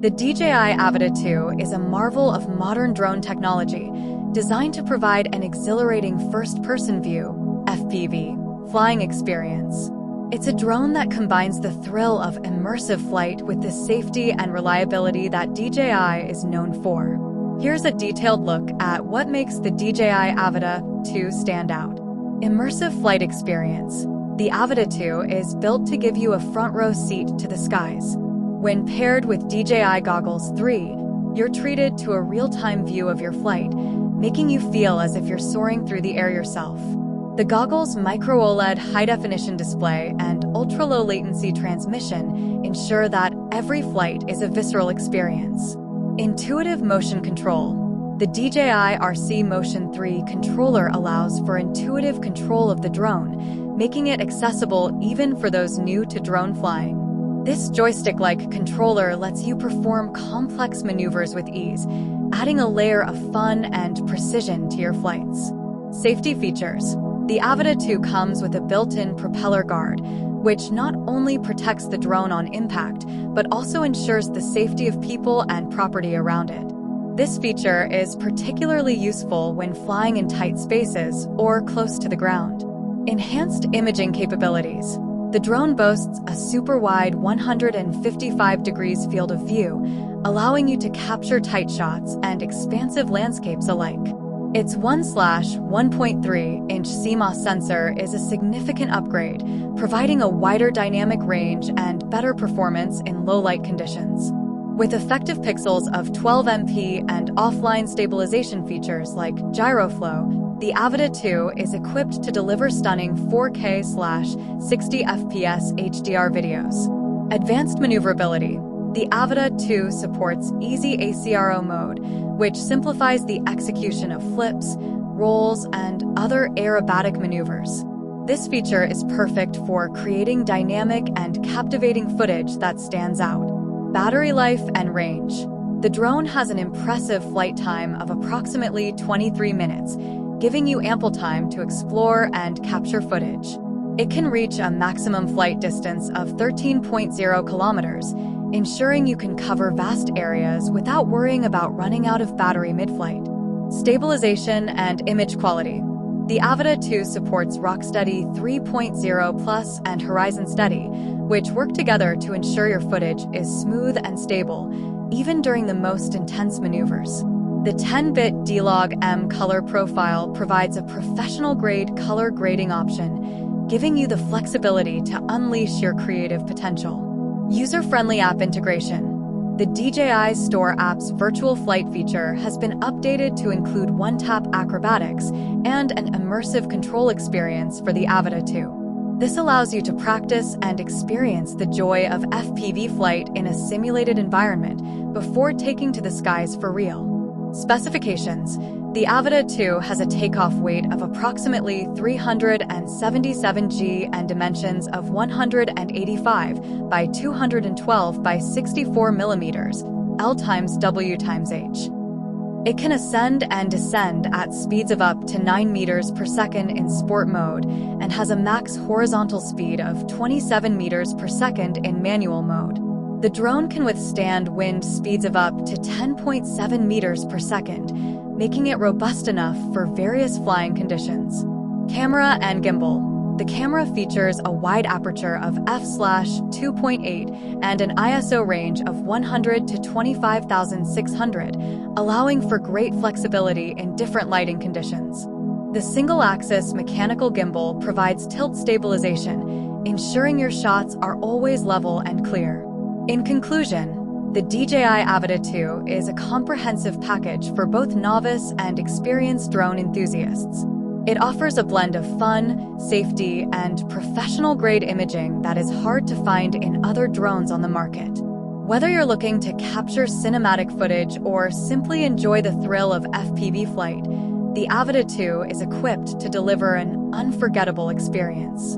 The DJI Avata 2 is a marvel of modern drone technology, designed to provide an exhilarating first-person view (FPV) flying experience. It's a drone that combines the thrill of immersive flight with the safety and reliability that DJI is known for. Here's a detailed look at what makes the DJI Avata 2 stand out. Immersive flight experience. The Avata 2 is built to give you a front-row seat to the skies. When paired with DJI Goggles 3, you're treated to a real-time view of your flight, making you feel as if you're soaring through the air yourself. The goggles' micro-OLED high-definition display and ultra-low latency transmission ensure that every flight is a visceral experience. Intuitive motion control. The DJI RC Motion 3 controller allows for intuitive control of the drone, making it accessible even for those new to drone flying. This joystick-like controller lets you perform complex maneuvers with ease, adding a layer of fun and precision to your flights. Safety features. The Avata 2 comes with a built-in propeller guard, which not only protects the drone on impact, but also ensures the safety of people and property around it. This feature is particularly useful when flying in tight spaces or close to the ground. Enhanced imaging capabilities. The drone boasts a super-wide 155 degrees field of view, allowing you to capture tight shots and expansive landscapes alike. Its 1/1.3-inch CMOS sensor is a significant upgrade, providing a wider dynamic range and better performance in low-light conditions. With effective pixels of 12 MP and offline stabilization features like GyroFlow, the Avata 2 is equipped to deliver stunning 4K/60 FPS HDR videos. Advanced maneuverability. The Avata 2 supports easy ACRO mode, which simplifies the execution of flips, rolls, and other aerobatic maneuvers. This feature is perfect for creating dynamic and captivating footage that stands out. Battery life and range. The drone has an impressive flight time of approximately 23 minutes, giving you ample time to explore and capture footage. It can reach a maximum flight distance of 13.0 kilometers, ensuring you can cover vast areas without worrying about running out of battery mid-flight. Stabilization and image quality. The Avata 2 supports Rocksteady 3.0 Plus and Horizon Steady, which work together to ensure your footage is smooth and stable, even during the most intense maneuvers. The 10-bit D-Log-M color profile provides a professional-grade color grading option, giving you the flexibility to unleash your creative potential. User-friendly app integration. The DJI Store app's virtual flight feature has been updated to include one-tap acrobatics and an immersive control experience for the Avata 2. This allows you to practice and experience the joy of FPV flight in a simulated environment before taking to the skies for real. Specifications. The Avata 2 has a takeoff weight of approximately 377 g and dimensions of 185 by 212 by 64 millimeters, L times W times H. It can ascend and descend at speeds of up to 9 meters per second in sport mode and has a max horizontal speed of 27 meters per second in manual mode. The drone can withstand wind speeds of up to 10.7 meters per second, making it robust enough for various flying conditions. Camera and gimbal. The camera features a wide aperture of f/2.8 and an ISO range of 100 to 25,600, allowing for great flexibility in different lighting conditions. The single-axis mechanical gimbal provides tilt stabilization, ensuring your shots are always level and clear. In conclusion, the DJI Avata 2 is a comprehensive package for both novice and experienced drone enthusiasts. It offers a blend of fun, safety, and professional-grade imaging that is hard to find in other drones on the market. Whether you're looking to capture cinematic footage or simply enjoy the thrill of FPV flight, the Avata 2 is equipped to deliver an unforgettable experience.